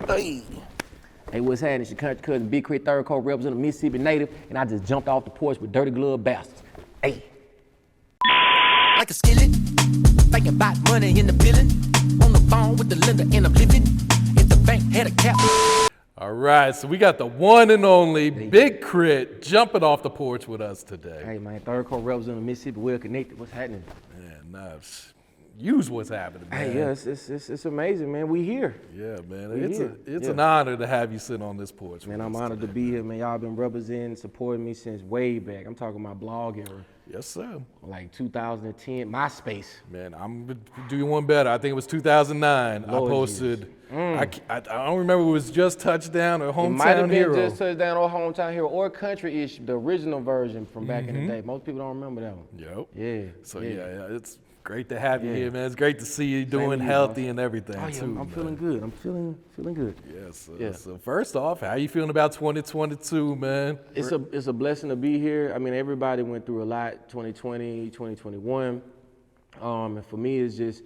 Hey. Hey, what's happening? It's your country cousin, Big K.R.I.T, third coat representing Mississippi native, and I just jumped off the porch with dirty glove bastards. Hey. Like a skillet, thinking about money in the building. On the phone with the lender and I'm living. If the bank had a cap. All right, so we got the one and only Big K.R.I.T jumping off the porch with us today. Hey, man, third coat representing Mississippi, well connected. What's happening? Man, use what's happening, man. Hey, yeah, it's amazing, man. We here. Yeah, man, it's an honor to have you sitting on this porch. Man, I'm honored to be here, man. Y'all been representing, supporting me since way back. I'm talking about blog era. Yes, sir. Like 2010, MySpace. Man, I'm gonna do you one better. I think it was 2009. Lord I posted. I don't remember if it was Just Touchdown or It might have Hometown been Hero. Just Touchdown or Hometown Hero or Country-ish, the original version from back in the day. Most people don't remember that one. Yep. Yeah. So yeah, it's great to have you here, man. It's great to see you doing healthy and everything Oh yeah, too. I'm feeling good. I'm feeling good. Yes. Yeah. So first off, how you feeling about 2022, man? It's a blessing to be here. I mean, everybody went through a lot 2020, 2021. And for me, it's just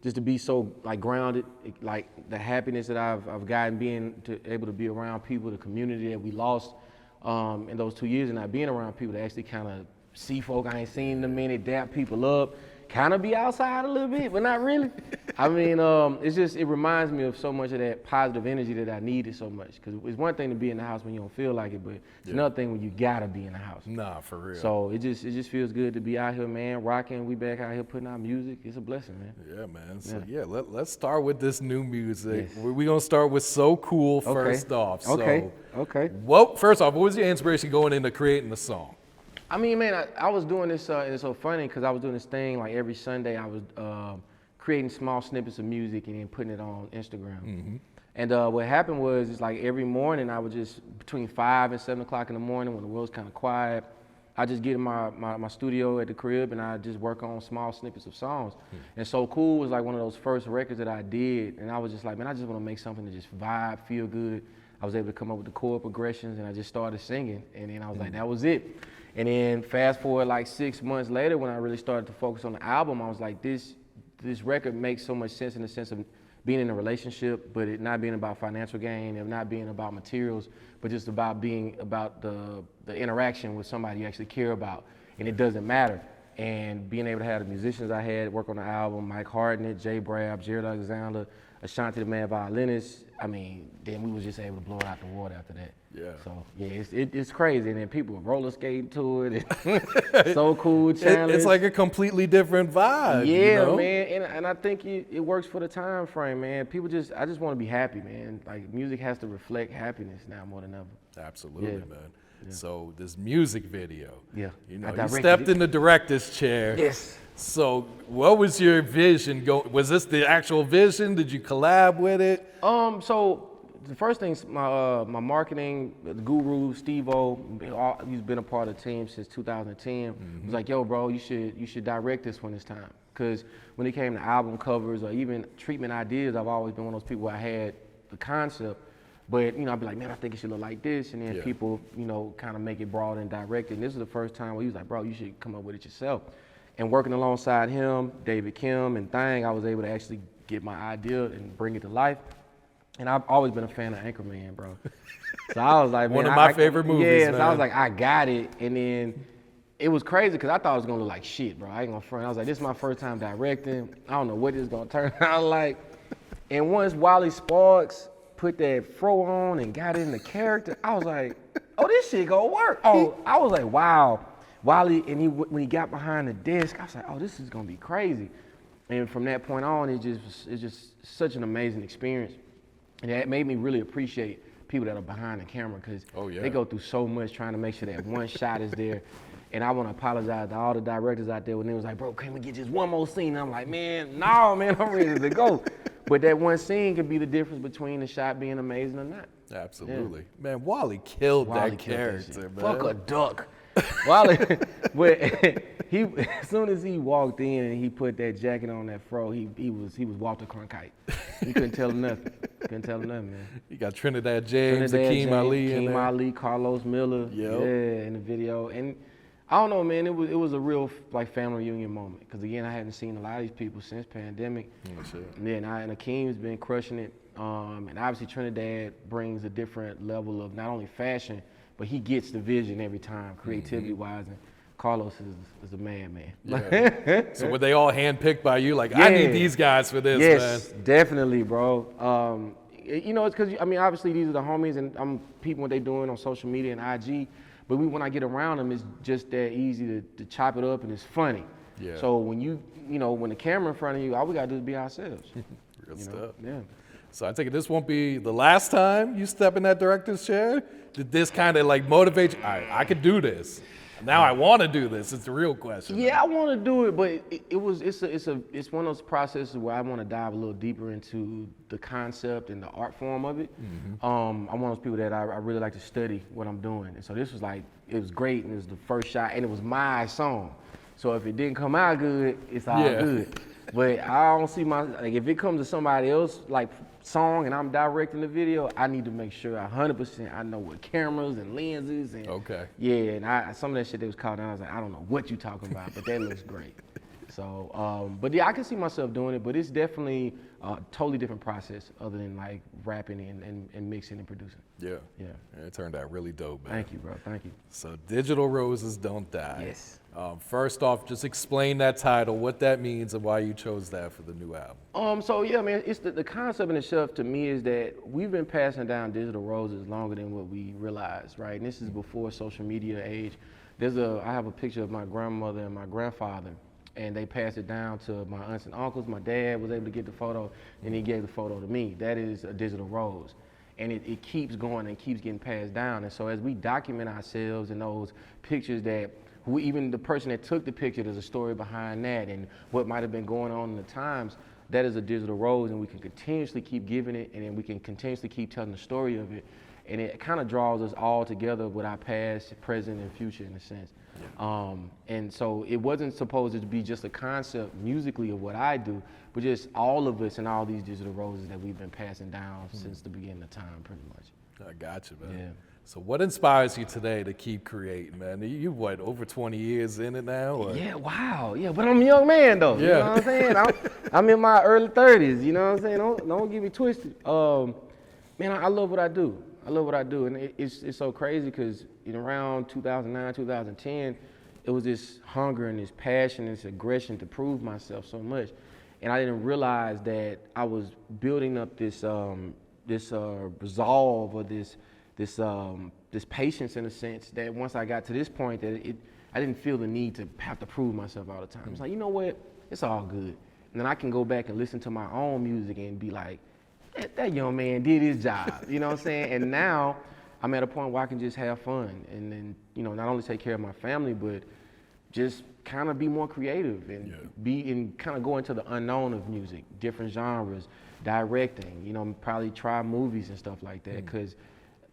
to be so like grounded, like the happiness that I've gotten being able to be around people, the community that we lost in those 2 years, and not being around people that actually kind of see folk I ain't seen in a minute, dap people up, kind of be outside a little bit, but not really. I mean, it reminds me of so much of that positive energy that I needed so much. Because it's one thing to be in the house when you don't feel like it, but it's another thing when you gotta be in the house. Nah, for real. So it just feels good to be out here, man, rocking. We back out here putting out music. It's a blessing, man. Yeah, man. So let's start with this new music. Yes. We're gonna start with So Cool first off. Okay. Well, first off, what was your inspiration going into creating the song? I mean, man, I was doing this, and it's so funny because I was doing this thing like every Sunday. I was creating small snippets of music and then putting it on Instagram. Mm-hmm. And what happened was, it's like every morning I would just, between 5 and 7 o'clock in the morning when the world's kind of quiet, I just get in my studio at the crib and I just work on small snippets of songs. And So Cool was like one of those first records that I did, and I was just like, man, I just want to make something that just vibe, feel good. I was able to come up with the chord progressions, and I just started singing, and then I was like, that was it. And then fast forward like 6 months later, when I really started to focus on the album, I was like, this record makes so much sense in the sense of being in a relationship, but it not being about financial gain, and not being about materials, but just about being about the interaction with somebody you actually care about, and it doesn't matter. And being able to have the musicians I had work on the album, Mike Hartnett, Jay Brab, Jared Alexander, Ashanti the Man violinist, I mean, then we was just able to blow it out the water after that. Yeah. So yeah, it's crazy, and then people were roller skating to it. And So Cool challenge. It's like a completely different vibe. Yeah, you know? man, and I think it works for the time frame, man. I just want to be happy, man. Like music has to reflect happiness now more than ever. Absolutely, man. Yeah. So this music video, you stepped in the director's chair. Yes. So what was your vision? Was this the actual vision? Did you collab with it? So the first thing, my marketing guru, Steve-O, he's been a part of the team since 2010. He was like, yo, bro, you should direct this one this time. Because when it came to album covers or even treatment ideas, I've always been one of those people where I had the concept, but I'd be like, man, I think it should look like this, and then people, kind of make it broad and direct. And this is the first time where he was like, bro, you should come up with it yourself. And working alongside him, David Kim and Thang, I was able to actually get my idea and bring it to life. And I've always been a fan of Anchorman, bro. So I was like, man, one of my favorite movies, yeah, man. So I was like, I got it. And then it was crazy because I thought it was gonna look like shit, bro. I ain't gonna front. I was like, this is my first time directing. I don't know what this is gonna turn out like. And once Wally Sparks put that fro on and got in the character, I was like, oh, this shit gonna work. Oh, I was like, wow. Wally, and when he got behind the desk, I was like, oh, this is gonna be crazy. And from that point on, it's just such an amazing experience. And that made me really appreciate people that are behind the camera, because they go through so much trying to make sure that one shot is there. And I want to apologize to all the directors out there when they was like, bro, can we get just one more scene? And I'm like, man, no, man, I'm ready to go. But that one scene could be the difference betwing the shot being amazing or not. Absolutely. Yeah. Man, Wally killed that character, man. Fuck a duck. Wally, but as soon as he walked in and he put that jacket on, that fro, he was Walter Cronkite. You couldn't tell him nothing. Couldn't tell him nothing, man. You got Trinidad James, Akeem Ali, Akeem Ali, Carlos Miller, yep. in the video. And I don't know, man. It was a real like family reunion moment because again, I hadn't seen a lot of these people since pandemic. Oh, shit. And then and Akeem's been crushing it. And obviously Trinidad brings a different level of not only fashion, but he gets the vision every time, creativity wise. And Carlos is a man. Yeah. So were they all handpicked by you? Like, I need these guys for this, yes, man. definitely, bro. You know, it's because I mean, obviously these are the homies, and I'm people what they doing on social media and IG. But when I get around them, it's just that easy to chop it up, and it's funny. Yeah. So when when the camera in front of you, all we gotta do is be ourselves. Real stuff. Yeah. So I take it this won't be the last time you step in that director's chair. Did this kind of like motivate you? All right, I could do this. Now I want to do this. It's the real question. Yeah, I want to do it, but it's one of those processes where I want to dive a little deeper into the concept and the art form of it. I'm one of those people that I really like to study what I'm doing, and so this was like it was great, and it was the first shot, and it was my song. So if it didn't come out good, it's all good. But I don't see if it comes to somebody else like song and I'm directing the video, I need to make sure 100% I know what cameras and lenses and and some of that shit that was called down, I was like, I don't know what you talking about, but that looks great. So, but yeah, I can see myself doing it, but it's definitely a totally different process other than like rapping and mixing and producing. Yeah. It turned out really dope, man. Thank you, bro. Thank you. So Digital Roses Don't Die. Yes. First off, just explain that title, what that means, and why you chose that for the new album. So yeah, man, it's the concept in itself to me is that we've been passing down digital roses longer than what we realize, right? And this is before social media age. I have a picture of my grandmother and my grandfather, and they passed it down to my aunts and uncles. My dad was able to get the photo, and he gave the photo to me. That is a digital rose. And it keeps going and keeps getting passed down. And so as we document ourselves in those pictures that even the person that took the picture, there's a story behind that and what might have been going on in the times, that is a digital rose, and we can continuously keep giving it, and then we can continuously keep telling the story of it. And it kind of draws us all together with our past, present, and future in a sense. And so it wasn't supposed to be just a concept musically of what I do, but just all of us and all these digital roses that we've been passing down since the beginning of time, pretty much. I got you, man. Yeah. So what inspires you today to keep creating, man? You what, over 20 years in it now? Or? Yeah, wow. Yeah, but I'm a young man though. Yeah. You know what I'm saying? I'm in my early 30s, you know what I'm saying? Don't get me twisted. Man, I love what I do. I love what I do, and it's so crazy because around 2009, 2010, it was this hunger and this passion and this aggression to prove myself so much, and I didn't realize that I was building up this resolve or this patience in a sense that once I got to this point that I didn't feel the need to have to prove myself all the time. It's like, you know what, it's all good, and then I can go back and listen to my own music and be like, that young man did his job, you know what I'm saying? And now I'm at a point where I can just have fun and then, not only take care of my family, but just kind of be more creative and kind of go into the unknown of music, different genres, directing, probably try movies and stuff like that, because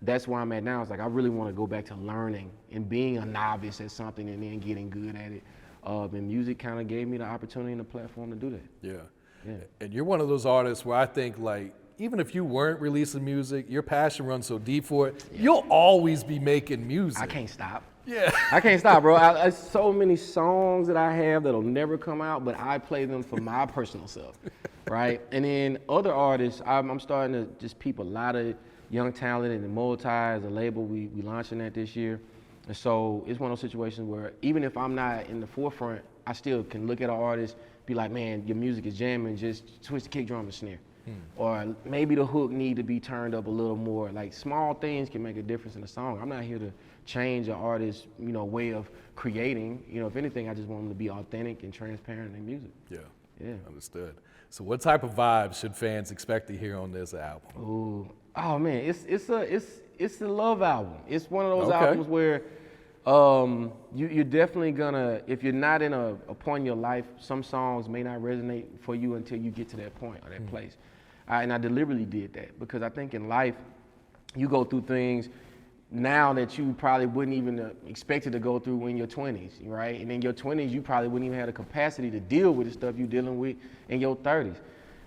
that's where I'm at now. It's like I really want to go back to learning and being a novice at something and then getting good at it. And music kind of gave me the opportunity and the platform to do that. Yeah. And you're one of those artists where I think like, even if you weren't releasing music, your passion runs so deep for it, you'll always be making music. I can't stop. Yeah. I can't stop, bro. I so many songs that I have that'll never come out, but I play them for my personal self, right? And then other artists, I'm starting to just peep a lot of young talent, and Multi as a label, we launching that this year. And so it's one of those situations where even if I'm not in the forefront, I still can look at an artist, be like, man, your music is jamming, just switch the kick drum and snare. Or maybe the hook need to be turned up a little more. Like small things can make a difference in a song. I'm not here to change an artist's, way of creating. If anything, I just want them to be authentic and transparent in music. Yeah. Understood. So what type of vibes should fans expect to hear on this album? Ooh. Oh man, it's a love album. It's one of those albums where you're definitely gonna, if you're not in a point in your life, some songs may not resonate for you until you get to that point or that place. And I deliberately did that because I think in life, you go through things now that you probably wouldn't even expect it to go through in your 20s, right? And in your 20s, you probably wouldn't even have the capacity to deal with the stuff you're dealing with in your 30s.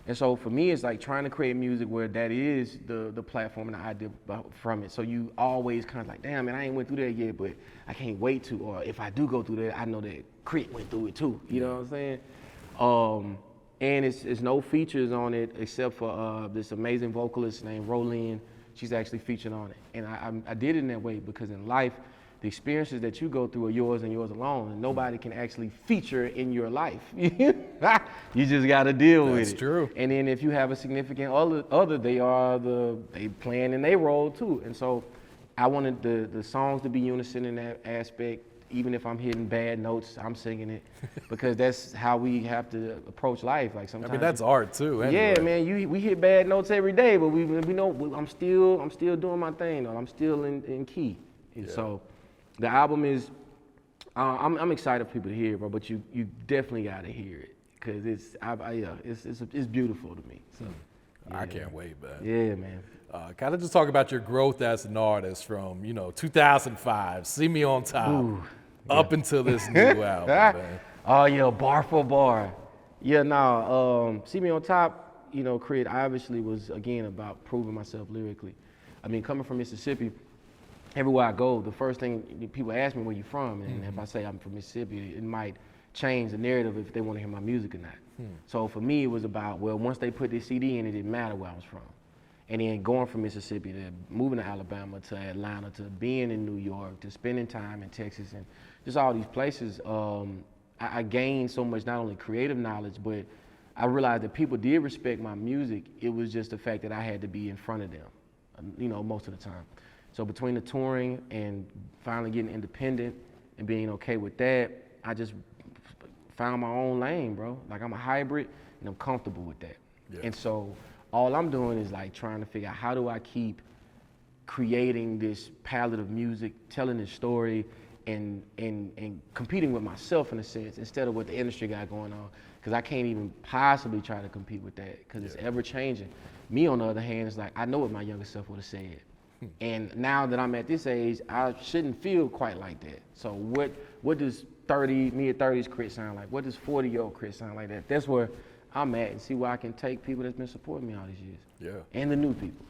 And so for me, it's like trying to create music where that is the platform and the idea from it. So you always kind of like, damn, man, I ain't went through that yet, but I can't wait to. Or if I do go through that, I know that K.R.I.T went through it too. You know what I'm saying? And it's no features on it except for this amazing vocalist named Rolene. She's actually featured on it. And I did it in that way because in life, the experiences that you go through are yours and yours alone. And nobody can actually feature in your life. You just got to deal with it. That's true. And then if you have a significant other, they playing in their role too. And so I wanted the songs to be unison in that aspect. Even if I'm hitting bad notes, I'm singing it because that's how we have to approach life. Like sometimes. I mean, that's art too. Anyway. Yeah, man. We hit bad notes every day, but we know I'm still doing my thing. Though. I'm still in key. And so the album is. I'm excited for people to hear it, bro. But you definitely got to hear it because it's beautiful to me. So I can't wait, man. Yeah, man. Kind of just talk about your growth as an artist from 2005, See Me on Top, up until this new album, man. Oh yeah, bar for bar. Yeah, no. See Me on Top, K.R.I.T obviously was again about proving myself lyrically. I mean, coming from Mississippi, everywhere I go, the first thing people ask me where you from, and if I say I'm from Mississippi, it might change the narrative if they want to hear my music or not. So for me, it was about, well, once they put this CD in, it didn't matter where I was from. And then going from Mississippi to moving to Alabama to Atlanta to being in New York to spending time in Texas and just all these places, I gained so much, not only creative knowledge, but I realized that people did respect my music. It was just the fact that I had to be in front of them, most of the time. So between the touring and finally getting independent and being okay with that, I just found my own lane, bro. Like I'm a hybrid and I'm comfortable with that. Yeah. And so all I'm doing is like trying to figure out how do I keep creating this palette of music, telling this story, and competing with myself in a sense instead of what the industry got going on. Because I can't even possibly try to compete with that because it's ever changing. Me on the other hand is like I know what my younger self would have said. And now that I'm at this age, I shouldn't feel quite like that. So what does mid-30s K.R.I.T sound like? What does 40-year-old K.R.I.T sound like? That's where I'm at and see where I can take people that's been supporting me all these years. Yeah. And the new people.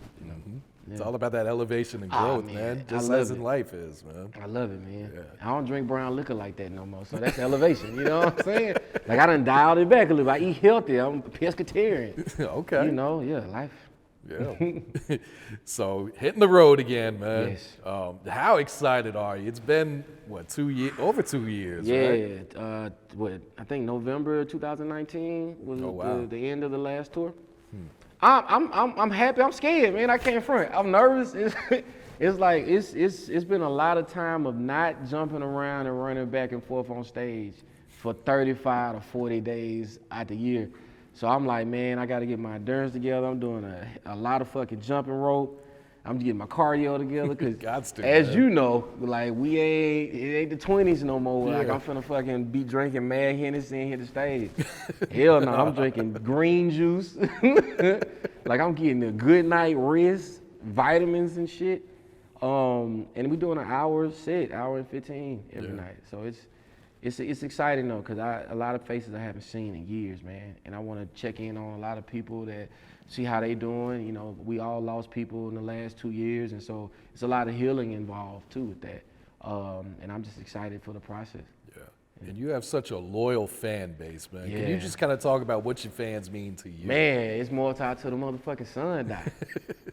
It's all about that elevation and growth, man. Just as in life is, man. I love it, man. Yeah. I don't drink brown liquor like that no more, so that's elevation, you know what I'm saying? Like I done dialed it back a little bit. I eat healthy, I'm a pescatarian. Okay. Life. Yeah. So hitting the road again, man. Yes. How excited are you? It's been what, over 2 years, right? Yeah. I think November 2019 was the end of the last tour. I'm happy. I'm scared, man. I can't front. I'm nervous. It's been a lot of time of not jumping around and running back and forth on stage for 35 to 40 days out the year. So I'm like, man, I got to get my endurance together. I'm doing a lot of fucking jumping rope. I'm getting my cardio together because, as you know, like it ain't the 20s no more. Like I'm finna fucking be drinking Mad Hennessy and hit the stage. Hell no, I'm drinking green juice. Like I'm getting a good night rest, vitamins and shit. And we doing an hour set, hour and 15 every night. So it's exciting though, because a lot of faces I haven't seen in years, man. And I want to check in on a lot of people that see how they doing. We all lost people in the last 2 years, and so it's a lot of healing involved too with that. And I'm just excited for the process. Yeah. And you have such a loyal fan base, man. Can you just kind of talk about what your fans mean to you? Man, it's more tied to the motherfucking son died.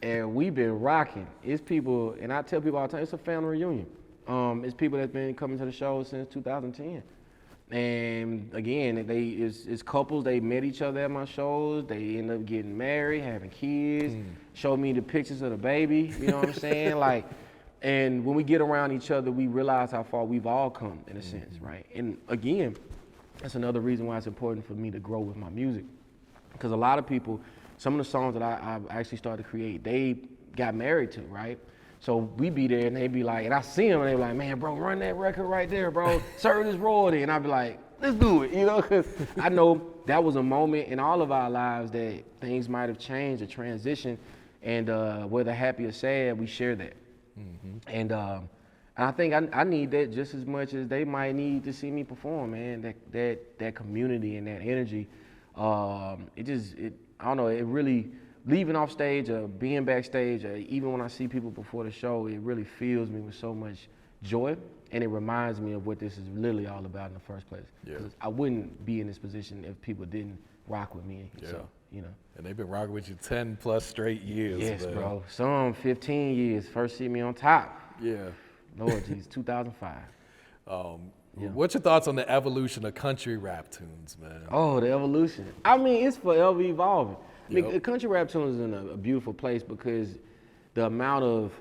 And we've been rocking. It's people, and I tell people all the time, it's a family reunion. It's people that's been coming to the show since 2010. And again, it's couples, they met each other at my shows, they end up getting married, having kids, show me the pictures of the baby, you know what I'm saying? And when we get around each other, we realize how far we've all come in a sense, right? And again, that's another reason why it's important for me to grow with my music. Because a lot of people, some of the songs that I actually started to create, they got married to, right? So we be there and they be like, and I see them and they be like, man, bro, run that record right there, bro. Serve this royalty. And I be like, let's do it, because I know that was a moment in all of our lives that things might have changed, a transition, and whether happy or sad, we share that. And I think I need that just as much as they might need to see me perform, man. That community and that energy, I don't know, it really, leaving off stage or being backstage, or even when I see people before the show, it really fills me with so much joy, and it reminds me of what this is literally all about in the first place. Yeah. 'Cause I wouldn't be in this position if people didn't rock with me. Yeah. So, you know. And they've been rocking with you 10 plus straight years. Yes, man. bro. Some 15 years. First see me on top. Yeah. Lord jeez, 2005. Yeah. What's your thoughts on the evolution of country rap tunes, man? Oh, the evolution. I mean, it's forever evolving. I mean, Yep. country rap tunes is in a beautiful place because the amount of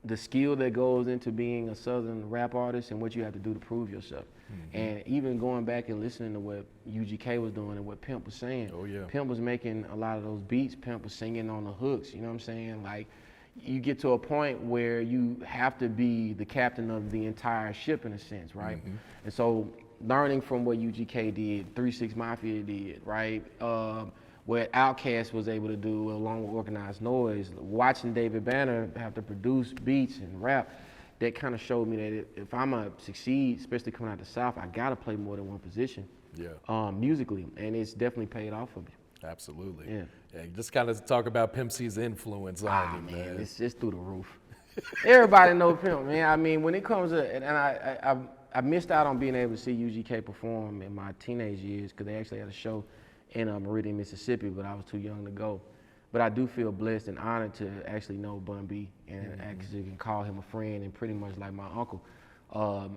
the skill that goes into being a Southern rap artist and what you have to do to prove yourself. And even going back and listening to what UGK was doing and what Pimp was saying. Oh, yeah. Pimp was making a lot of those beats. Pimp was singing on the hooks, you know what I'm saying? Like, you get to a point where you have to be the captain of the entire ship in a sense, right? And so learning from what UGK did, 3-6 Mafia did, right? What Outkast was able to do along with Organized Noise, watching David Banner have to produce beats and rap, that kind of showed me that if I'm gonna succeed, especially coming out the South, I gotta play more than one position. Yeah. Musically, and it's definitely paid off for me. Absolutely. Yeah. Yeah, just kind of talk about Pimp C's influence on you, man. It's just through the roof. Everybody know Pimp, man. I mean, when it comes to, and I missed out on being able to see UGK perform in my teenage years because they actually had a show in Meridian, Mississippi, but I was too young to go. But I do feel blessed and honored to actually know Bun B and actually can call him a friend and pretty much like my uncle,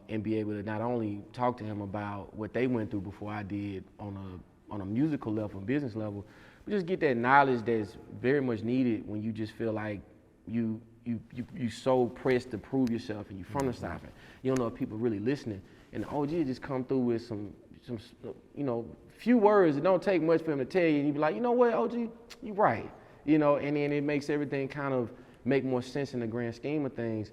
and be able to not only talk to him about what they went through before I did on a musical level, business level, but just get that knowledge that's very much needed when you just feel like you so pressed to prove yourself and you from the South and you don't know if people really listening. And the OG just come through with some few words. It don't take much for him to tell you, and you be like, you know what, OG, you right. And then it makes everything kind of make more sense in the grand scheme of things.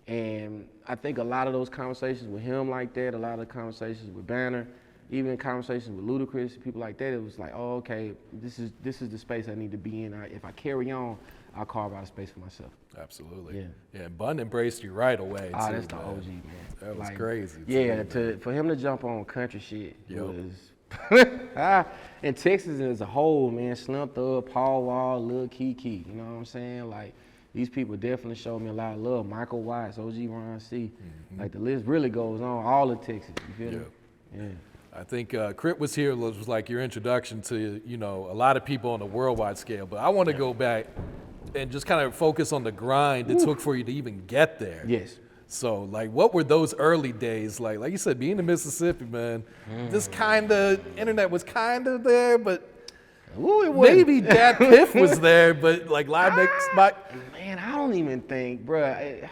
And I think a lot of those conversations with him like that, a lot of the conversations with Banner, even conversations with Ludacris, people like that, it was like, oh, okay, this is the space I need to be in. If I carry on, I'll carve out a space for myself. Absolutely. Yeah. Yeah, and Bun embraced you right away. Oh, too, that's the man. OG, man. That was crazy. Yeah, too, for him to jump on country shit Yep. was. And Texas as a whole, man, Slim Thug, Paul Wall, Lil Kiki, you know what I'm saying? Like, these people definitely showed me a lot of love. Michael Watts, OG Ron C. Like, the list really goes on, all of Texas, you feel me? Yeah. I think K.R.I.T was here was like your introduction to, a lot of people on a worldwide scale. But I want to go back and just kind of focus on the grind it took for you to even get there. Yes. So, like, what were those early days like? Like you said, being in Mississippi, man, this kind of internet was kind of there, but Ooh, it wasn't. maybe Dat Piff was there, but like live mix, Man, I don't even think, bruh.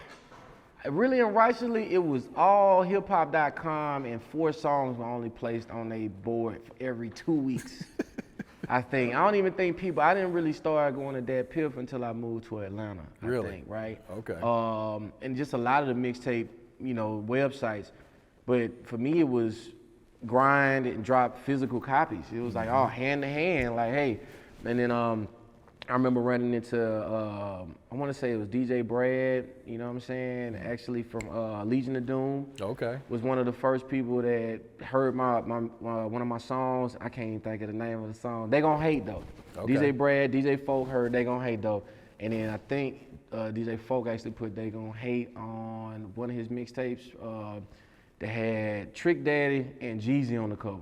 Really and rightfully, it was all hiphop.com, and 4 songs were only placed on a board for every 2 weeks. I don't even think I didn't really start going to Dat Piff until I moved to Atlanta, Really? I think, right? Okay. And just a lot of the mixtape, websites. But for me, it was grind and drop physical copies. It was like, oh, hand to hand, like, hey. And then I remember running into, I want to say it was DJ Brad, you know what I'm saying? Actually from Legion of Doom. Okay. Was one of the first people that heard my one of my songs. I can't even think of the name of the song. They Gon' Hate Though. Okay. DJ Brad, DJ Folk heard They Gon' Hate Though. And then I think DJ Folk actually put They Gon' Hate on one of his mixtapes that had Trick Daddy and Jeezy on the cover.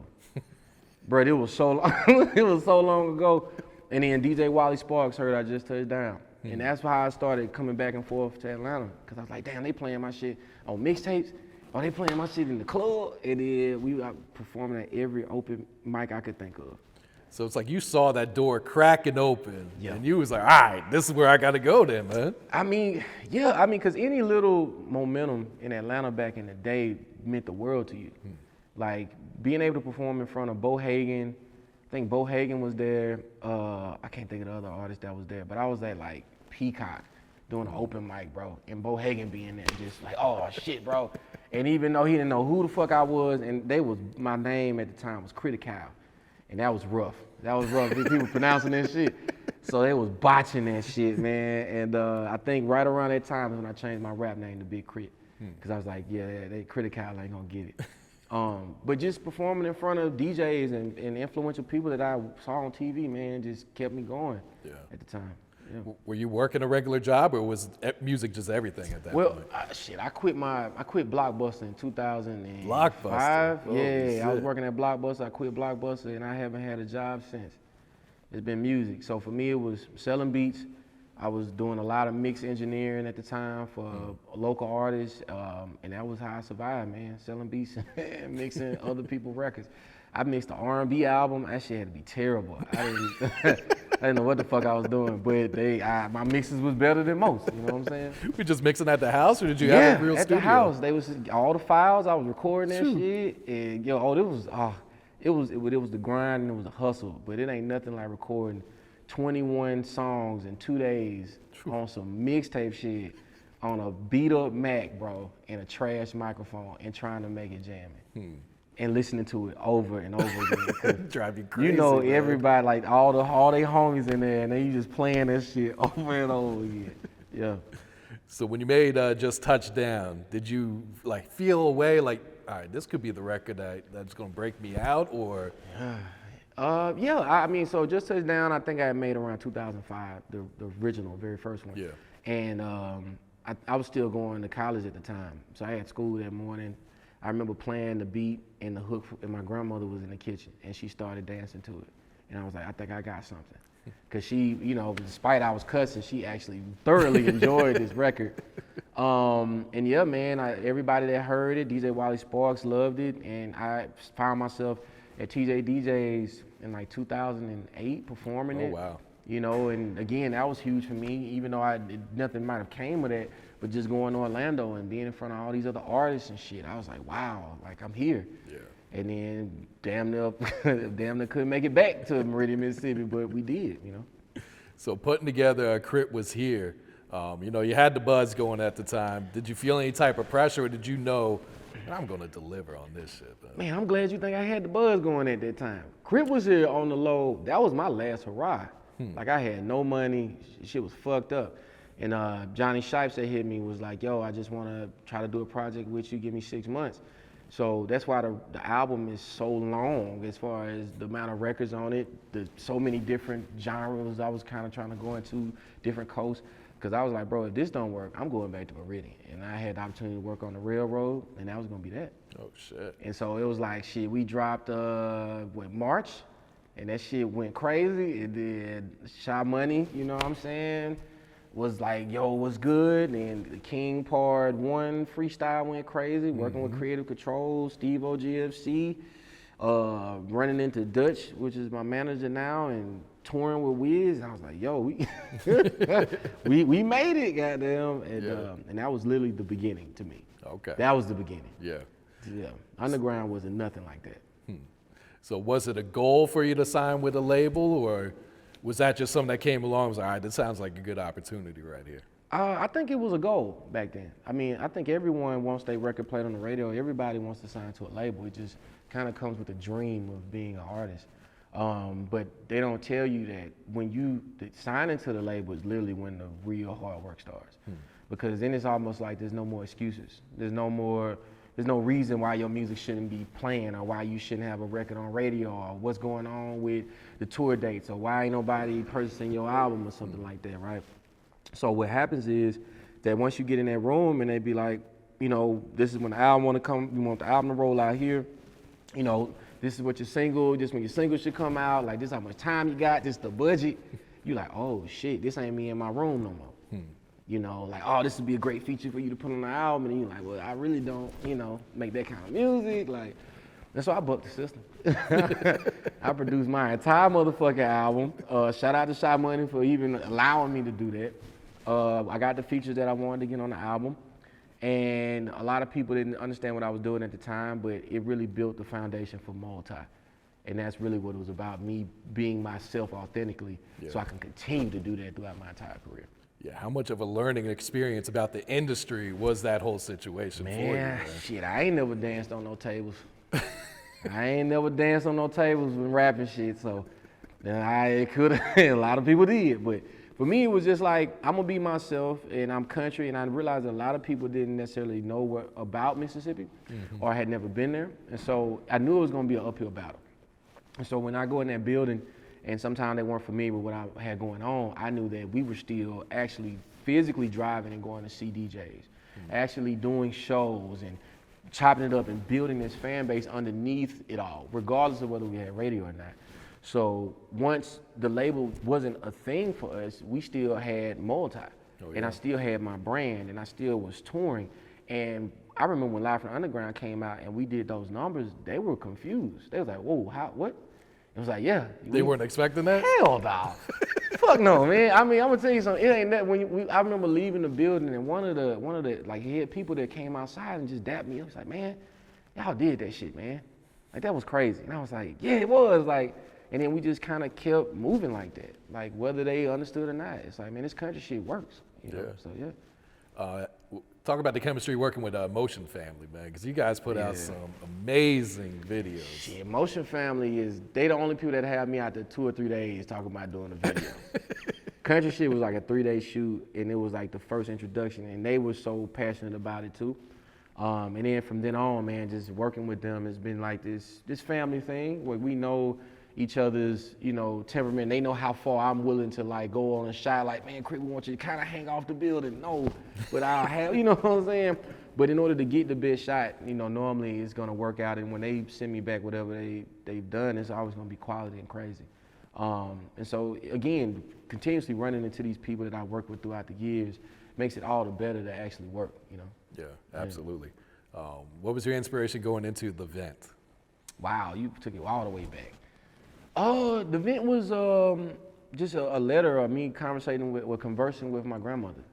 Bro, it was so long, it was so long ago. And then DJ Wally Sparks heard I Just Touched Down. And that's how I started coming back and forth to Atlanta. Cause I was like, damn, they playing my shit on mixtapes. Oh, they playing my shit in the club. And then we were performing at every open mic I could think of. So it's like you saw that door cracking open, Yeah. and you was like, all right, this is where I got to go then, man. Cause any little momentum in Atlanta back in the day meant the world to you. Like being able to perform in front of Bo Hagen, I think Bo Hagen was there. I can't think of the other artist that was there, but I was at like Peacock doing an open mic, bro. And Bo Hagen being there just like, oh shit, bro. And even though he didn't know who the fuck I was, and my name at the time was Critical. And that was rough. People pronouncing that shit. So they was botching that shit, man. And I think right around that time is when I changed my rap name to Big K.R.I.T. Because I was like, yeah, they Critical ain't gonna get it. But just performing in front of DJs and influential people that I saw on TV, man, just kept me going at the time. Yeah. Were you working a regular job, or was music just everything at that point? I quit Blockbuster in 2005. Blockbuster? Yeah, I was working at Blockbuster. I quit Blockbuster, and I haven't had a job since. It's been music. So for me, it was selling beats. I was doing a lot of mix engineering at the time for local artists, and that was how I survived, man, selling beats and mixing other people's records. I mixed the R&B album. That shit had to be terrible. I didn't know what the fuck I was doing, but my mixes was better than most. You know what I'm saying? Were just mixing at the house, or did you have a real at studio? the house. They was all the files. I was recording that shit, and it was the grind and it was the hustle. But it ain't nothing like recording 21 songs in 2 days on some mixtape shit on a beat up Mac, bro, and a trash microphone, and trying to make it jamming. And listening to it over and over again. Drive you crazy. You know, man. everybody, like all they homies in there, and they just playing that shit over and over again. Yeah. So when you made Just Touchdown, did you like feel a way like, all right, this could be the record that's gonna break me out, or? I mean, so Just Touchdown, I think I had made around 2005, the original, very first one. Yeah. And I was still going to college at the time, so I had school that morning. I remember playing the beat and the hook, and my grandmother was in the kitchen, and she started dancing to it. And I was like, I think I got something. Because she, you know, despite I was cussing, she actually thoroughly enjoyed this record. And yeah, man, everybody that heard it, DJ Wally Sparks loved it, and I found myself at TJ DJs in like 2008 performing it. Oh, wow. You know, and again, that was huge for me, even though nothing might have came of that, but just going to Orlando and being in front of all these other artists and shit, I was like, wow, like I'm here. Yeah. And then damn near couldn't make it back to Meridian, Mississippi, but we did, you know. So putting together K.R.I.T was here. You know, you had the buzz going at the time. Did you feel any type of pressure, or did you know, I'm gonna deliver on this shit? Man, I'm glad you think I had the buzz going at that time. K.R.I.T was here on the low. That was my last hurrah. Like I had no money, shit was fucked up. And Johnny Shipes that hit me was like, yo, I just wanna try to do a project with you, give me 6 months. So that's why the album is so long as far as the amount of records on it, so many different genres I was kind of trying to go into, different coasts. Cause I was like, bro, if this don't work, I'm going back to Meridian. And I had the opportunity to work on the railroad, and that was gonna be that. Oh shit. And so it was like, shit, we dropped, March? And that shit went crazy. It did Shy Money, you know what I'm saying? Was like, yo, what's good? And the King Part 1 freestyle went crazy, working with Creative Control, Steve OGFC, running into Dutch, which is my manager now, and touring with Wiz. And I was like, yo, we made it, goddamn. And that was literally the beginning to me. Okay. That was the beginning. Yeah. Yeah. Underground wasn't nothing like that. So was it a goal for you to sign with a label, or was that just something that came along and was like, all right, this sounds like a good opportunity right here? I think it was a goal back then. I mean, I think everyone wants their record played on the radio. Everybody wants to sign to a label. It just kind of comes with the dream of being an artist. But they don't tell you that when signing to the label is literally when the real hard work starts. Because then it's almost like there's no more excuses. There's no reason why your music shouldn't be playing, or why you shouldn't have a record on radio, or what's going on with the tour dates, or why ain't nobody purchasing your album or something like that, right? So what happens is that once you get in that room and they be like, you know, this is when the album want to come, you want the album to roll out here, you know, this is what your single, this when your single should come out, like this how much time you got, this the budget. You like, oh shit, this ain't me in my room no more. You know, like, oh, this would be a great feature for you to put on the album. And you're like, well, I really don't, you know, make that kind of music. Like, that's why I booked the system. I produced my entire motherfucking album. Shout out to Shy Money for even allowing me to do that. I got the features that I wanted to get on the album. And a lot of people didn't understand what I was doing at the time, but it really built the foundation for Multi. And that's really what it was about, me being myself authentically, so I can continue to do that throughout my entire career. Yeah, how much of a learning experience about the industry was that whole situation for you? Man, shit, I ain't never danced on no tables. I ain't never danced on no tables when rapping shit, so it could have, a lot of people did, but For me, it was just like, I'm gonna be myself, and I'm country, and I realized that a lot of people didn't necessarily know what about Mississippi, or had never been there, and so I knew it was gonna be an uphill battle. And so when I go in that building, and sometimes they weren't familiar with what I had going on, I knew that we were still actually physically driving and going to see DJs, actually doing shows and chopping it up and building this fan base underneath it all, regardless of whether we had radio or not. So once the label wasn't a thing for us, we still had multi, and I still had my brand, and I still was touring. And I remember when Live from the Underground came out and we did those numbers, they were confused. They was like, whoa, how, what? It was like, yeah. They weren't expecting that? Hell no. Fuck no, man. I mean, I'm gonna tell you something. It ain't that I remember leaving the building, and one of the like head people that came outside and just dapped me. I was like, man, y'all did that shit, man. Like that was crazy. And I was like, yeah, it was. Like, and then we just kind of kept moving like that. Like whether they understood or not, it's like, man, this country shit works. You know? So yeah. Talk about the chemistry working with Motion Family, man, because you guys put out some amazing videos. Shit, Motion Family they the only people that have me out there 2 or 3 days talking about doing a video. Country shit was like a 3-day shoot, and it was like the first introduction, and they were so passionate about it too. And then from then on, man, just working with them has been like this family thing where we know each other's, you know, temperament. They know how far I'm willing to like go on a shot. Like, man, K.R.I.T, we want you to kind of hang off the building. No, but I'll have, you know what I'm saying? But in order to get the best shot, you know, normally it's gonna work out. And when they send me back whatever they've done, it's always gonna be quality and crazy. And so again, continuously running into these people that I worked with throughout the years makes it all the better to actually work, you know? Yeah, absolutely. What was your inspiration going into the vent? Wow, you took it all the way back. The event was just a letter of me conversing with my grandmother.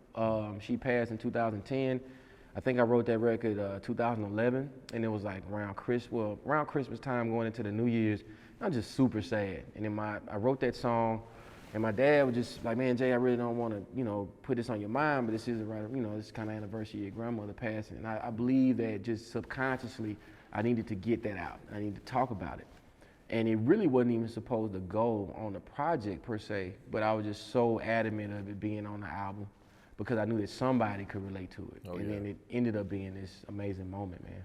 She passed in 2010. I think I wrote that record 2011, and it was like around Christmas time going into the New Year's. I'm just super sad. And then I wrote that song, and my dad was just like, man, Jay, I really don't want to, you know, put this on your mind, but this is right, you know, this kind of anniversary of your grandmother passing. And I believe that just subconsciously, I needed to get that out. I needed to talk about it. And it really wasn't even supposed to go on the project per se, but I was just so adamant of it being on the album because I knew that somebody could relate to it. Then it ended up being this amazing moment, man.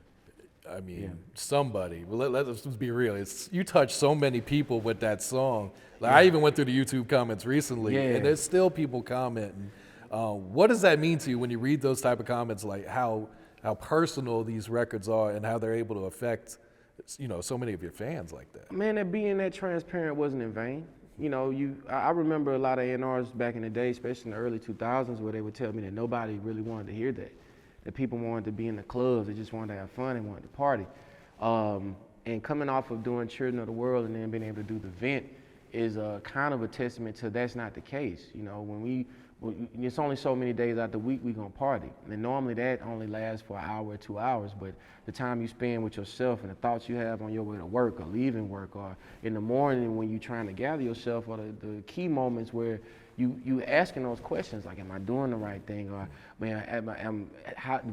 I mean, somebody. Well, let's be real. You touched so many people with that song. Like I even went through the YouTube comments recently, and there's still people commenting. What does that mean to you when you read those type of comments, like how personal these records are and how they're able to affect, you know, so many of your fans like that? Man, that being that transparent wasn't in vain. You know, I remember a lot of A&Rs back in the day, especially in the early 2000s, where they would tell me that nobody really wanted to hear that people wanted to be in the clubs, they just wanted to have fun, they wanted to party. And coming off of doing Children of the World and then being able to do the vent is a kind of a testament to that's not the case. You know, it's only so many days out the week we gonna party. And normally that only lasts for an hour or 2 hours, but the time you spend with yourself and the thoughts you have on your way to work or leaving work or in the morning when you're trying to gather yourself or the key moments where you asking those questions like, am I doing the right thing? Or, man,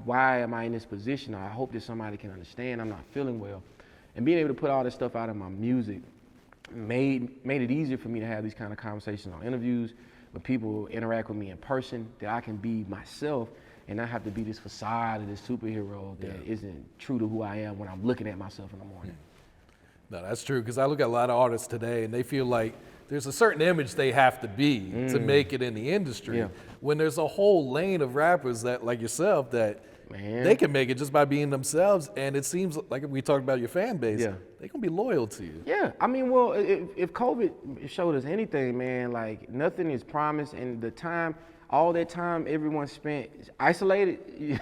why am I in this position? Or I hope that somebody can understand I'm not feeling well. And being able to put all this stuff out in my music made it easier for me to have these kind of conversations on interviews, when people interact with me in person, that I can be myself and not have to be this facade of this superhero that isn't true to who I am when I'm looking at myself in the morning. No, that's true, because I look at a lot of artists today and they feel like there's a certain image they have to be to make it in the industry. When there's a whole lane of rappers that, like yourself, that they can make it just by being themselves, and it seems like we talked about your fan base, they're gonna be loyal to you. Yeah, I mean, well, if COVID showed us anything, man, like nothing is promised, and all that time everyone spent isolated,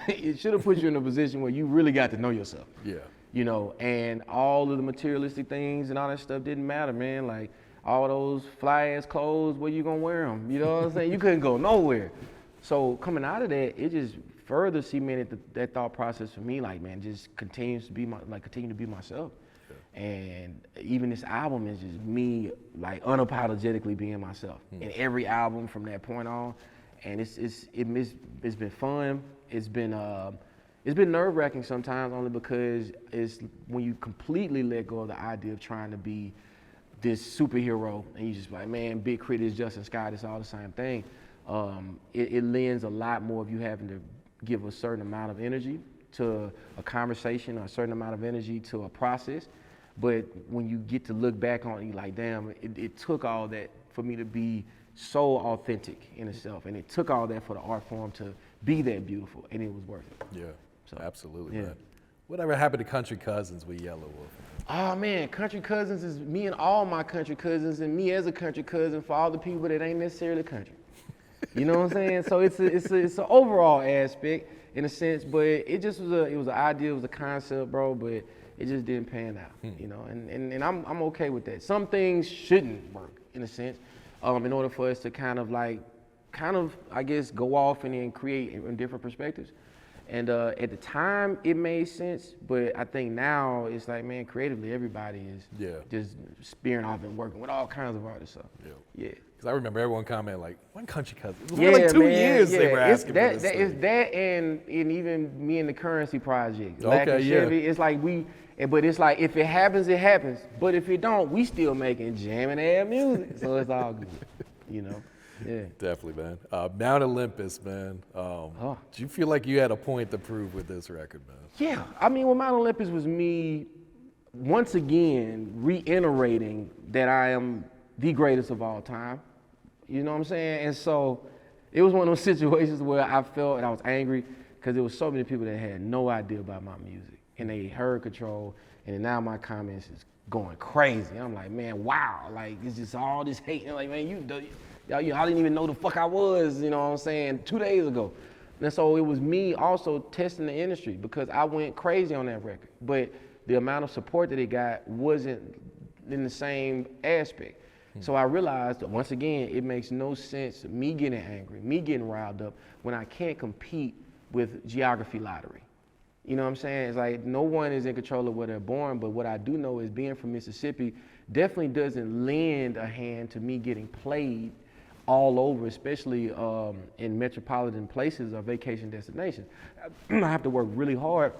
it should have put you in a position where you really got to know yourself. Yeah. You know, and all of the materialistic things and all that stuff didn't matter, man. Like all those fly ass clothes, where you gonna wear them? You know what I'm saying? You couldn't go nowhere. So coming out of that, it just further cemented that thought process for me. Like, man, just continue to be myself. And even this album is just me, like, unapologetically being myself. In every album from that point on, and it's been fun. It's been nerve-wracking sometimes, only because it's when you completely let go of the idea of trying to be this superhero, and you just like, man, Big K.R.I.T is Justin Scott, it's all the same thing. It lends a lot more of you having to give a certain amount of energy to a conversation, or a certain amount of energy to a process. But when you get to look back on it, you're like, damn, it took all that for me to be so authentic in itself. And it took all that for the art form to be that beautiful, and it was worth it. Yeah, So, absolutely, yeah. man. Whatever happened to Country Cousins with Yellow Wolf? Oh man, Country Cousins is me and all my country cousins, and me as a country cousin for all the people that ain't necessarily country. You know what I'm saying? So it's an overall aspect in a sense, but it just was an idea, it was a concept, bro, but it just didn't pan out, you know, and I'm okay with that. Some things shouldn't work in a sense, in order for us to kind of I guess go off and then create in different perspectives. And at the time it made sense, but I think now it's like, man, creatively everybody is just spearing off and working with all kinds of artists. So yeah. Because I remember everyone commented like, when Country Cousins? It was like 2 years they were asking for this thing. It's that and even me and the Currency Project. Chevy, it's like but it's like if it happens, it happens. But if it don't, we still making jamming ass music. So it's all good, you know. Yeah. Definitely, man. Mount Olympus, man. Do you feel like you had a point to prove with this record, man? Yeah. I mean, well, Mount Olympus was me once again reiterating that I am the greatest of all time. You know what I'm saying? And so it was one of those situations where I felt and I was angry because there was so many people that had no idea about my music, and they heard Control, and then now my comments is going crazy. I'm like, man, wow. Like, it's just all this hate. And like, man, I didn't even know the fuck I was, you know what I'm saying, 2 days ago. And so it was me also testing the industry because I went crazy on that record. But the amount of support that it got wasn't in the same aspect. So I realized that once again, it makes no sense me getting angry, me getting riled up when I can't compete with geography lottery. You know what I'm saying? It's like no one is in control of where they're born, but what I do know is being from Mississippi definitely doesn't lend a hand to me getting played all over, especially in metropolitan places or vacation destinations. I have to work really hard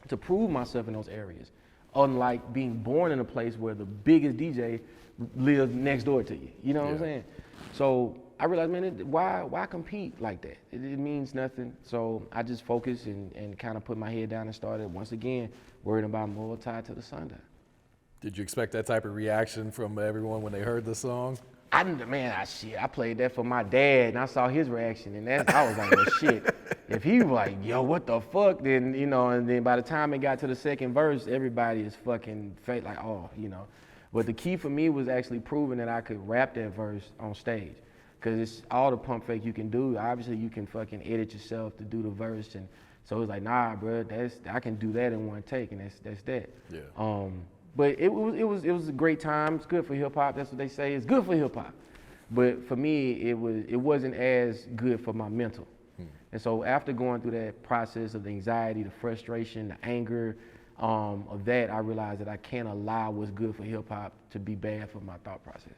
to prove myself in those areas, unlike being born in a place where the biggest DJ lives next door to you. You know what I'm saying? So I realized, man, why compete like that? It means nothing. So I just focused and kind of put my head down and started once again worrying about more tied to the sundown. Did you expect that type of reaction from everyone when they heard the song? I played that for my dad, and I saw his reaction, and I was like, well, shit. If he was like, yo, what the fuck, then, you know, and then by the time it got to the second verse, everybody is fucking fake, like, oh, you know. But the key for me was actually proving that I could rap that verse on stage, because it's all the pump fake you can do. Obviously, you can fucking edit yourself to do the verse, and so it was like, nah, bro, I can do that in one take, and that's that. Yeah. But it was a great time. It's good for hip hop. That's what they say. It's good for hip hop. But for me, it wasn't as good for my mental. And so after going through that process of the anxiety, the frustration, the anger, of that, I realized that I can't allow what's good for hip hop to be bad for my thought process.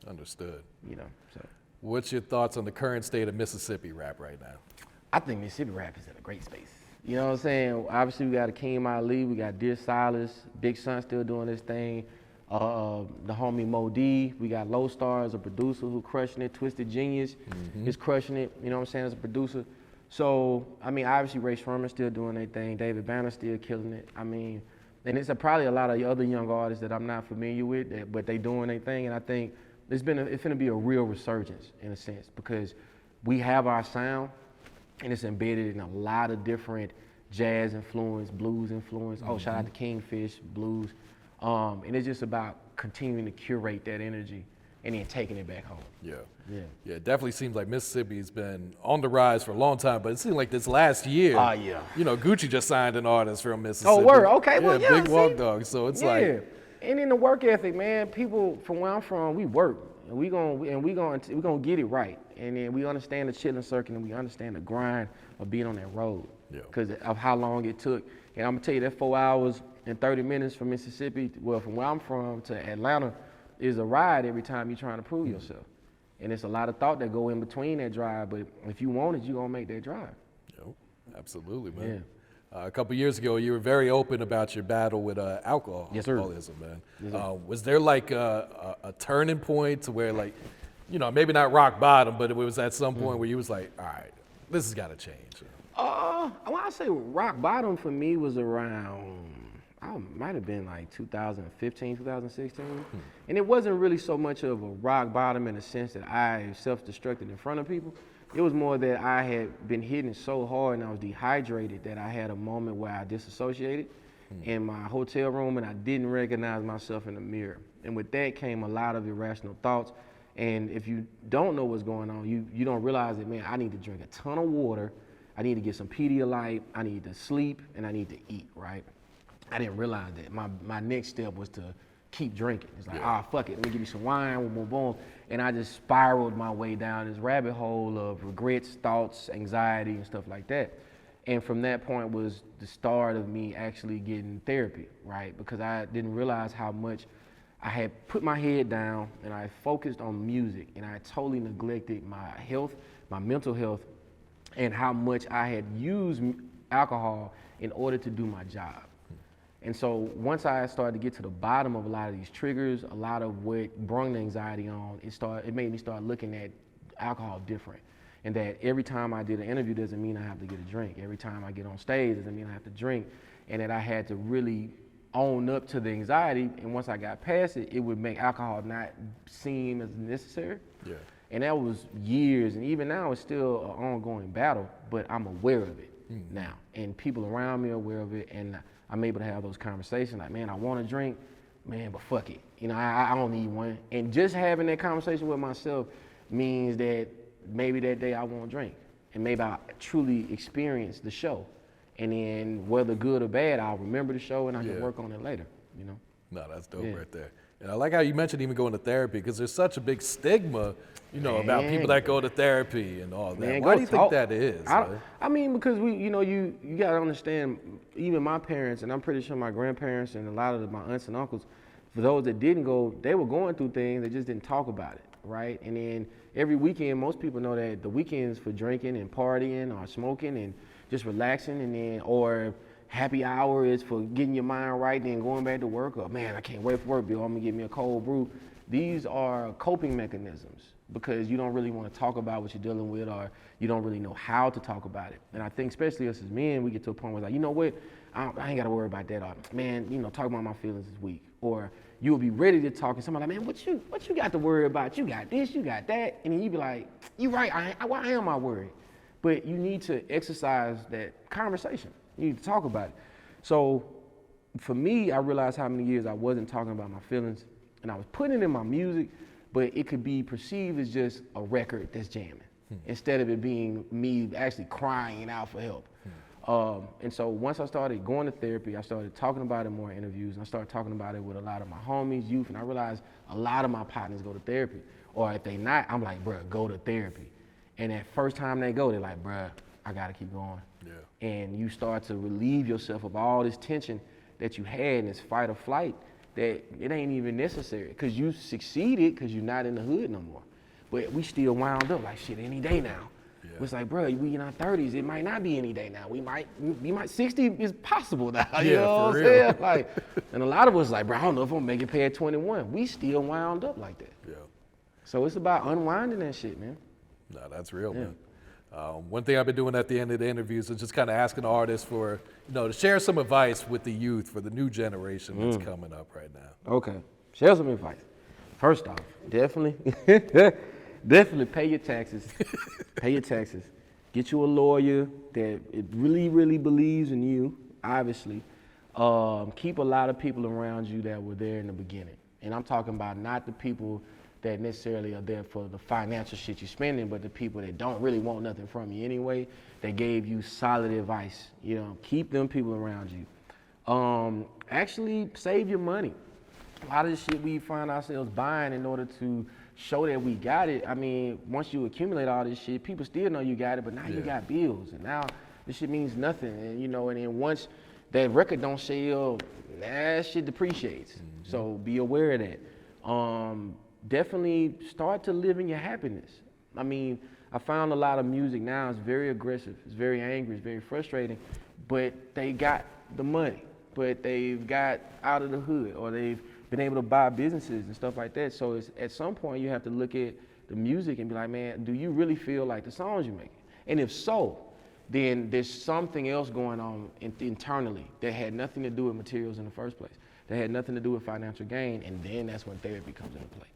Understood. You know. So. What's your thoughts on the current state of Mississippi rap right now? I think Mississippi rap is in a great space. You know what I'm saying? Obviously, we got Akeem Ali, we got Dear Silas, Big Son still doing this thing. The homie Mo D, we got Low Stars, a producer who crushing it. Twisted Genius is crushing it, you know what I'm saying, as a producer. So, I mean, obviously Ray Sherman still doing their thing. David Banner still killing it. I mean, and it's probably a lot of other young artists that I'm not familiar with, but they doing their thing. And I think it's gonna be a real resurgence in a sense, because we have our sound, and it's embedded in a lot of different jazz influence, blues influence. Oh, shout out to Kingfish, blues. And it's just about continuing to curate that energy and then taking it back home. Yeah, it definitely seems like Mississippi's been on the rise for a long time, but it seems like this last year, you know, Gucci just signed an artist from Mississippi. Oh, word, okay, well, yeah, Big Walk Dog, so it's like. And in the work ethic, man, people from where I'm from, we work, and we gonna get it right. And then we understand the chilling circuit, and we understand the grind of being on that road, because of how long it took. And I'm gonna tell you that 4 hours and 30 minutes from Mississippi, well, from where I'm from to Atlanta, is a ride every time you're trying to prove yourself. And it's a lot of thought that go in between that drive, but if you want it, you're gonna make that drive. Yo, absolutely, man. A couple years ago, you were very open about your battle with alcoholism, Yes, sir. man. Yes, sir. Was there like a turning point to where, like, you know, maybe not rock bottom, but it was at some point where you was like, all right, this has got to change? When I say rock bottom for me was around, I might have been like 2015, 2016. And it wasn't really so much of a rock bottom in the sense that I self-destructed in front of people. It was more that I had been hitting so hard and I was dehydrated that I had a moment where I disassociated in my hotel room and I didn't recognize myself in the mirror. And with that came a lot of irrational thoughts. And if you don't know what's going on, you don't realize that, man, I need to drink a ton of water. I need to get some Pedialyte. I need to sleep and I need to eat, right? I didn't realize that. My next step was to keep drinking. It's like, fuck it, let me give you some wine, we'll move on. And I just spiraled my way down this rabbit hole of regrets, thoughts, anxiety, and stuff like that. And from that point was the start of me actually getting therapy, right? Because I didn't realize how much I had put my head down and I focused on music and I totally neglected my health, my mental health, and how much I had used alcohol in order to do my job. And so once I started to get to the bottom of a lot of these triggers, a lot of what brought the anxiety on, it made me start looking at alcohol different. And that every time I did an interview doesn't mean I have to get a drink. Every time I get on stage doesn't mean I have to drink. And that I had to really own up to the anxiety. And once I got past it, it would make alcohol not seem as necessary. Yeah. And that was years. And even now it's still an ongoing battle, but I'm aware of it now. And people around me are aware of it. And I'm able to have those conversations like, man, I want to drink, man, but fuck it. You know, I don't need one. And just having that conversation with myself means that maybe that day I won't drink. And maybe I truly experience the show. And then whether good or bad, I'll remember the show and I can work on it later, you know? No, that's dope right there. And I like how you mentioned even going to therapy because there's such a big stigma, you know, about people that go to therapy and all that. Man, why do you think that is? I mean, because you got to understand, even my parents, and I'm pretty sure my grandparents and a lot of my aunts and uncles, for those that didn't go, they were going through things, they just didn't talk about it, right? And then every weekend, most people know that the weekends for drinking and partying or smoking and just relaxing, and then, or happy hour is for getting your mind right, then going back to work, or man, I can't wait for work, Bill, I'm gonna get me a cold brew. These are coping mechanisms because you don't really want to talk about what you're dealing with, or you don't really know how to talk about it. And I think especially us as men, we get to a point where it's like, you know what, I ain't gotta worry about that, or man, you know, talking about my feelings is weak. Or you'll be ready to talk and somebody like, man, what you got to worry about? You got this, you got that. And then you be like, you right, why am I worried? But you need to exercise that conversation. You need to talk about it. So for me, I realized how many years I wasn't talking about my feelings and I was putting it in my music, but it could be perceived as just a record that's jamming instead of it being me actually crying out for help. And so once I started going to therapy, I started talking about it more in interviews, and I started talking about it with a lot of my homies, youth, and I realized a lot of my partners go to therapy. Or if they not, I'm like, bruh, go to therapy. And that first time they go, they're like, bruh, I gotta keep going. Yeah. And you start to relieve yourself of all this tension that you had in this fight or flight that it ain't even necessary because you succeeded because you're not in the hood no more. But we still wound up like shit any day now. Yeah. It's like, bro, we in our 30s, it might not be any day now. We might 60 is possible now. You know what I'm saying? Like, and a lot of us like, bro, I don't know if I'm gonna make it past 21. We still wound up like that. Yeah. So it's about unwinding that shit, man. No, that's real, man. One thing I've been doing at the end of the interviews is just kind of asking the artists for, you know, to share some advice with the youth, for the new generation that's coming up right now. Okay, share some advice. First off, definitely pay your taxes. Pay your taxes. Get you a lawyer that it really, really believes in you, obviously. Keep a lot of people around you that were there in the beginning. And I'm talking about not the people that necessarily are there for the financial shit you're spending, but the people that don't really want nothing from you anyway, that gave you solid advice. You know, keep them people around you. Actually save your money. A lot of the shit we find ourselves buying in order to show that we got it. I mean, once you accumulate all this shit, people still know you got it, but now you got bills, and now this shit means nothing. And you know, and then once that record don't sell, that shit depreciates. So be aware of that. Definitely start to live in your happiness. I mean, I found a lot of music now is very aggressive, it's very angry, it's very frustrating. but they got the money, but they've got out of the hood, or they've been able to buy businesses and stuff like that. So it's, at some point you have to look at the music and be like, man, do you really feel like the songs you're making? And if so, then there's something else going on internally that had nothing to do with materials in the first place. That had nothing to do with financial gain, and then that's when therapy comes into play.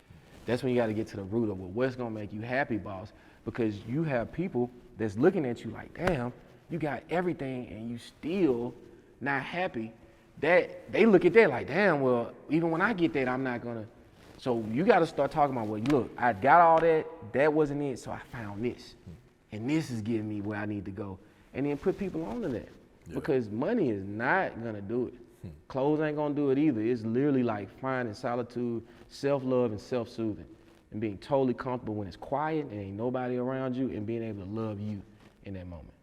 That's when you gotta get to the root of, well, what's gonna make you happy, boss? Because you have people that's looking at you like, damn, you got everything and you still not happy. That they look at that like, damn, well, even when I get that, I'm not gonna. So you gotta start talking about, well, look, I got all that wasn't it, so I found this. And this is getting me where I need to go. And then put people on to that. Yeah. Because money is not gonna do it. Clothes ain't gonna do it either. It's literally like finding solitude, self-love, and self-soothing. And being totally comfortable when it's quiet and ain't nobody around you, and being able to love you in that moment.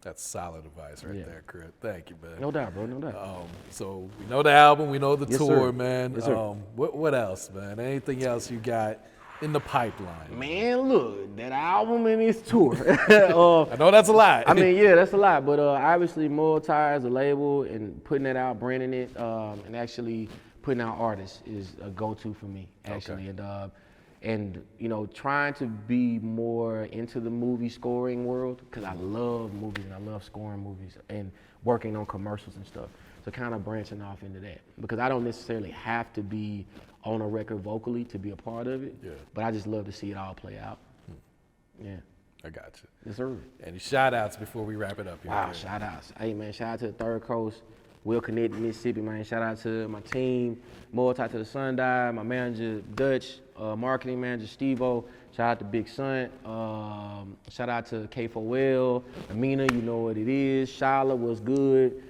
That's solid advice right there, K.R.I.T. Thank you, man. No doubt, bro, no doubt. So we know the album, we know the Yes, tour, sir. man. Yes, sir. What else, man? Anything else you got in the pipeline? Man, look, that album and this tour. I know that's a lot. I mean, yeah, that's a lot. But obviously, Multi as a label and putting that out, branding it, and actually putting out artists is a go-to for me, actually. Okay. And you know, trying to be more into the movie scoring world, because I love movies and I love scoring movies and working on commercials and stuff. So kind of branching off into that, because I don't necessarily have to be on a record vocally to be a part of it, but I just love to see it all play out. Yeah. I got you. Yes, sir. Any shout outs before we wrap it up here? Wow, shout outs. Hey man, shout out to the Third Coast, Well Connected, Mississippi, man. Shout out to my team, Multi to the Sundial, my manager Dutch, marketing manager Steve-O. Shout out to Big Son. Shout out to K4L, Amina, you know what it is. Shala was good.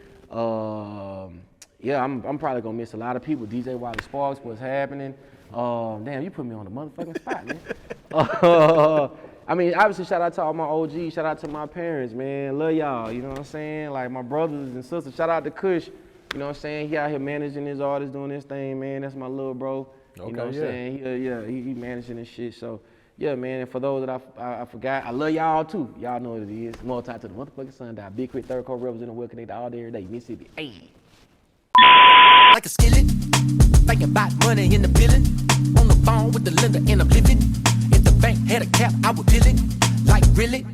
Yeah, I'm probably gonna miss a lot of people. DJ Wiley Sparks, what's happening? Damn, you put me on the motherfucking spot, man. I mean, obviously, shout out to all my OGs. Shout out to my parents, man. Love y'all, you know what I'm saying? Like my brothers and sisters. Shout out to Kush, you know what I'm saying? He out here managing his artists, doing his thing, man. That's my little bro. You know what I'm saying? He managing this shit. So, yeah, man. And for those that I forgot, I love y'all too. Y'all know what it is. Multi to the motherfucking Sundial. Big K.R.I.T, Third Coast representing Well Connected all day, every day. Mississippi. Hey. Like a skillet, thinking about money in the billing. On the phone with the lender and I'm living. If the bank had a cap, I would peel it. Like really?